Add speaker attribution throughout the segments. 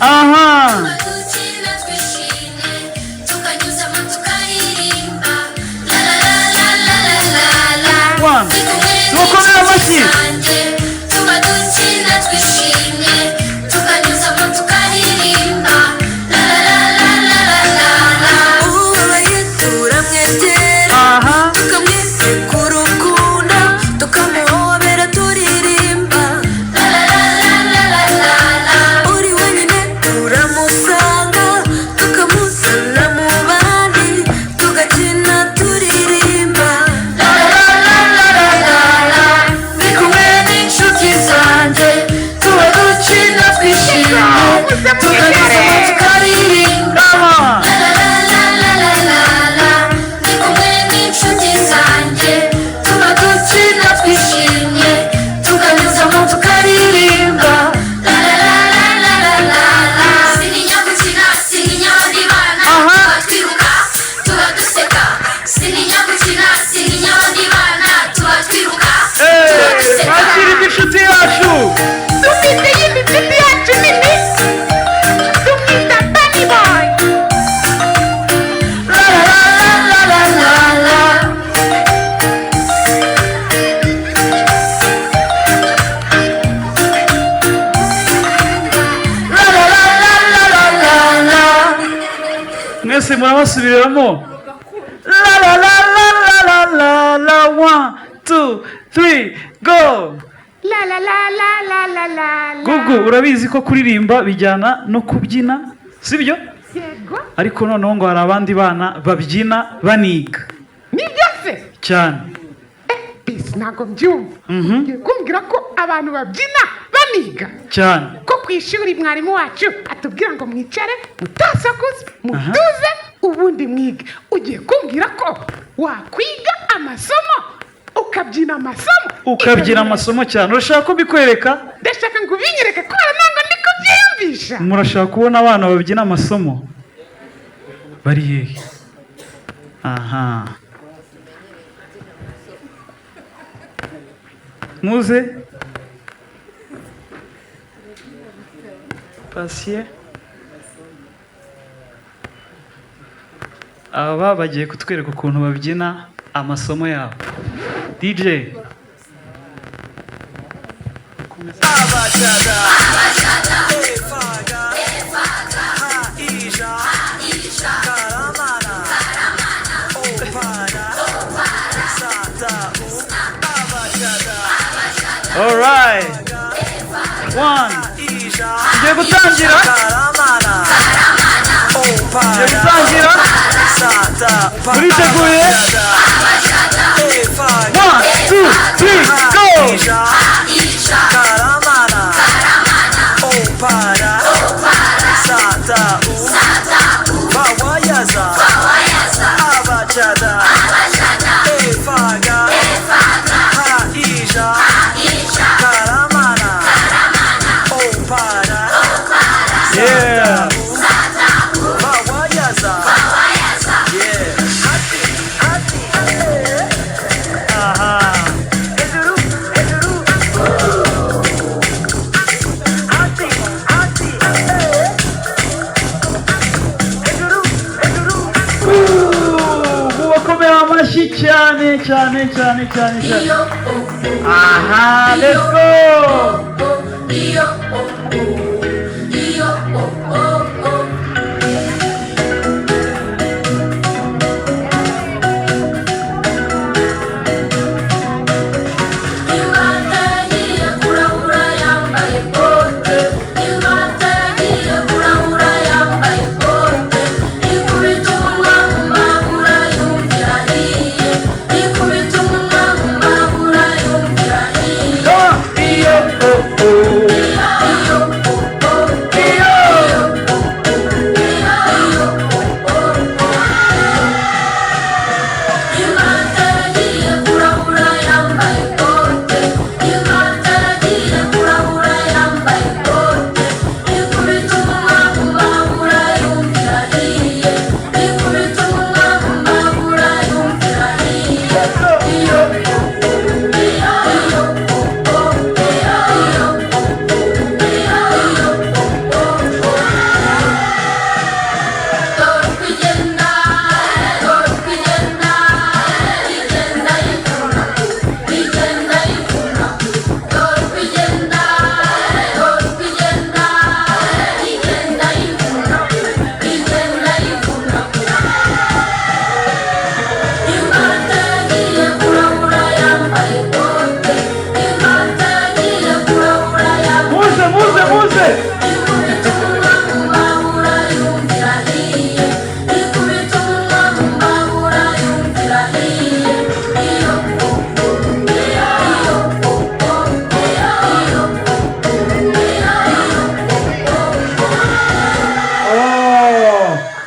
Speaker 1: aha tubakomere amashyi mwese murabasubiramo la la la la la la la 1 2 3 go
Speaker 2: la la la la la la la.
Speaker 1: Gugu urabizi ko kuririmba bijyana no kubyina sibyo?
Speaker 2: Yego.
Speaker 1: Ariko noneho ngo hari abandi bana babyina baniga.
Speaker 2: Nibyo se?
Speaker 1: Cyane.
Speaker 2: Bis ntago mbyumva. Kumbwira ko abantu babyina baniga.
Speaker 1: Cyane.
Speaker 2: Ko kwishuri mwarimu wacu atubwira ngo mwicare mutasakuze mutuze ubundi mwige. Ugiye kumbwira ko wakwiga amasomo ukabyina amasomo.
Speaker 1: Ukabyina amasomo cyane. Urashaka ko bikwereka?
Speaker 2: Ndashaka ngo ubinyereke kubera ntabwo ndiko byiyumvisha.
Speaker 1: Murashaka kubona abana babyina amasomo? Bari hehe? Aha. Muze. Patient. Aba bagiye kutwereka ukuntu babyina amasomo yabo. DJ.
Speaker 3: Abajada, Efaga, Aisha, Karamana, Opara, Satau, Abajada.
Speaker 1: All right. 1. Tugiye gutangira. Tugiye gutangira. Muriteguye? 1 2 3 go.
Speaker 3: Karamana, Opara, Satau, Bawayaza, Abajada, Efaga, Aisha, Karamana, Opara,
Speaker 1: Yeah.
Speaker 3: Bawayaza, yeah.
Speaker 1: Aha. Mubakomera amashyi cyane cyane cyane cyane cyane. Aha, let's go.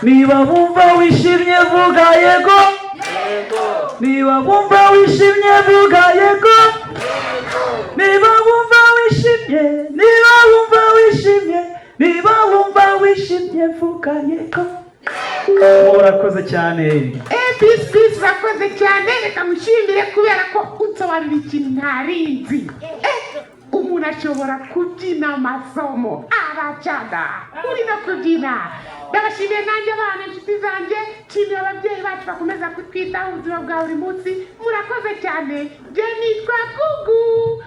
Speaker 1: niba wumva wishimye vuga yego, niba wumva wishimye vuga yego, niba wumva wishimye, niba wumva wishimye, niba wumva wishimye vuga yego. Murakoze cyane.
Speaker 2: ABC urakoze cyane, reka mushimire kubera ko unsobanurira ikintu ntarizi. Umuntu ashobora kubyina amasomo aracada uri no kubyina. Ndabashimiye nanjye abana inshuti zanjye, nshimiye ababyeyi bacu bakomeza kutwitaho ubuzima bwa buri munsi. Murakoze cyane. Je nitwa Gugu.